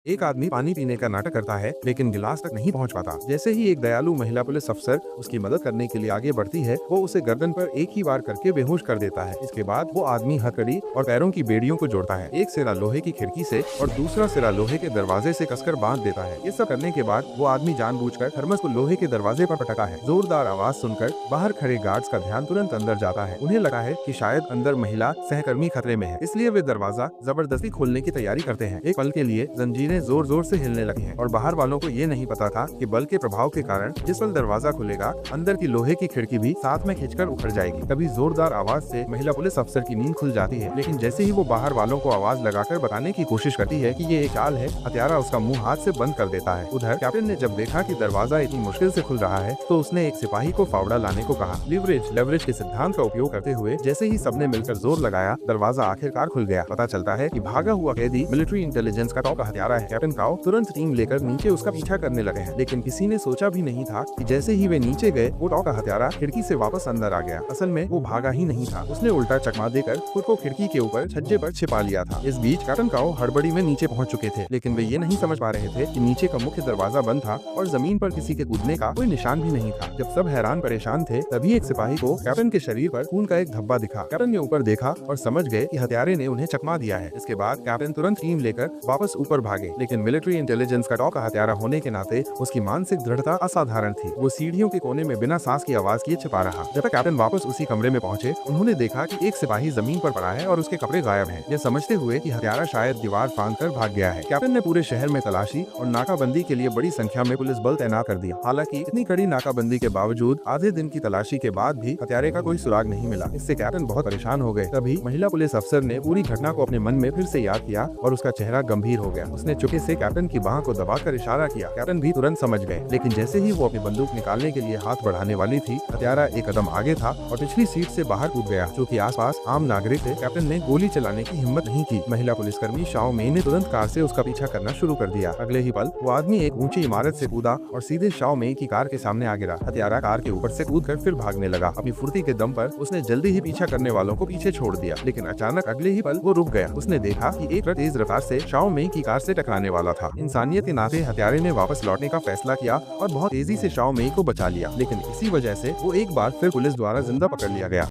एक आदमी पानी पीने का नाटक करता है लेकिन गिलास तक नहीं पहुंच पाता। जैसे ही एक दयालु महिला पुलिस अफसर उसकी मदद करने के लिए आगे बढ़ती है, वो उसे गर्दन पर एक ही बार करके बेहोश कर देता है। इसके बाद वो आदमी हथकड़ी और पैरों की बेड़ियों को जोड़ता है, एक सिरा लोहे की खिड़की से और दूसरा सिरा लोहे के दरवाजे से कसकर बांध देता है। ये सब करने के बाद वो आदमी जानबूझकर थर्मस को लोहे के दरवाजे पर पटका है। जोरदार आवाज सुनकर बाहर खड़े गार्ड्स का ध्यान तुरंत अंदर जाता है। उन्हें लगा है कि शायद अंदर महिला सहकर्मी खतरे में है, इसलिए वे दरवाजा जबरदस्ती खोलने की तैयारी करते हैं। एक पल के लिए जंजीरें जोर जोर से हिलने लगी हैं और बाहर वालों को ये नहीं पता था कि बल के प्रभाव के कारण जिस पल दरवाजा खुलेगा, अंदर की लोहे की खिड़की भी साथ में खींचकर उखड़ जाएगी। तभी जोरदार आवाज से महिला पुलिस अफसर की नींद खुल जाती है, लेकिन जैसे ही वो बाहर वालों को आवाज लगाकर बताने की कोशिश करती है कि ये एक चाल है, हत्यारा उसका मुंह हाथ से बंद कर देता है। उधर कैप्टन ने जब देखा कि दरवाजा इतनी मुश्किल से खुल रहा है, तो उसने एक सिपाही को फावड़ा लाने को कहा। लेवरेज के सिद्धांत का उपयोग करते हुए जैसे ही सबने मिलकर जोर लगाया, दरवाजा आखिरकार खुल गया। पता चलता है कि भागा हुआ कैदी मिलिट्री इंटेलिजेंस का टॉप हत्यारा है। कैप्टन काओ तुरंत टीम लेकर नीचे उसका पीछा करने लगे हैं, लेकिन किसी ने सोचा भी नहीं था कि जैसे ही वे नीचे गए, वो टॉप का हत्यारा खिड़की से वापस अंदर आ गया। असल में वो भागा ही नहीं था, उसने उल्टा चकमा देकर खुद को खिड़की के ऊपर छज्जे पर छिपा लिया था। इस बीच कैप्टन काओ हड़बड़ी में नीचे पहुंच चुके थे, लेकिन वे ये नहीं समझ पा रहे थे कि नीचे का मुख्य दरवाजा बंद था और जमीन पर किसी के कूदने का कोई निशान भी नहीं था। जब सब हैरान परेशान थे, तभी एक सिपाही को कैप्टन के शरीर पर खून का एक धब्बा दिखा। कैप्टन ने ऊपर देखा और समझ गए कि हत्यारे ने उन्हें चकमा दिया है। इसके बाद कैप्टन तुरंत टीम लेकर वापस ऊपर भागे, लेकिन मिलिट्री इंटेलिजेंस का टॉप का हत्यारा होने के नाते उसकी मानसिक दृढ़ता असाधारण थी। वो सीढ़ियों के कोने में बिना सांस की आवाज किए छिपा रहा। जब तक कैप्टन वापस उसी कमरे में पहुंचे, उन्होंने देखा कि एक सिपाही जमीन पर पड़ा है और उसके कपड़े गायब हैं। यह समझते हुए कि हत्यारा शायद दीवार फांदकर भाग गया है, कैप्टन ने पूरे शहर में तलाशी और नाकाबंदी के लिए बड़ी संख्या में पुलिस बल तैनात कर दिया। हालांकि इतनी कड़ी नाकाबंदी के बावजूद आधे दिन की तलाशी के बाद भी हत्यारे का कोई सुराग नहीं मिला। इससे कैप्टन बहुत परेशान हो गए। तभी महिला पुलिस अफसर ने पूरी घटना को अपने मन में फिर से याद किया और उसका चेहरा गंभीर हो गया। उसने चुपके से कैप्टन की बाह को दबाकर इशारा किया। कैप्टन भी तुरंत समझ गए, लेकिन जैसे ही वो अपनी बंदूक निकालने के लिए हाथ बढ़ाने वाली थी, हत्यारा एक कदम आगे था और पिछली सीट से बाहर कूद गया। जो कि आसपास आम नागरिक थे, कैप्टन ने गोली चलाने की हिम्मत नहीं की। महिला पुलिसकर्मी शाओ मेई ने तुरंत कार से उसका पीछा करना शुरू कर दिया। अगले ही पल वो आदमी एक ऊंची इमारत से कूदा और सीधे शाओ मेई की कार के सामने आ गिरा। हत्यारा कार के ऊपर से कूदकर फिर भागने लगा। अपनी फुर्ती के दम पर उसने जल्दी ही पीछा करने वालों को पीछे छोड़ दिया, लेकिन अचानक अगले ही पल वो रुक गया। उसने देखा कि एक ट्रक तेज रफ्तार से शाओ मेई की कार से टकराने वाला था। इंसानियत के नाते हत्यारे ने वापस लौटने का फैसला किया और बहुत तेजी से शाओ मेई को बचा लिया, लेकिन इसी वजह से वो एक बार फिर पुलिस द्वारा जिंदा पकड़ लिया गया।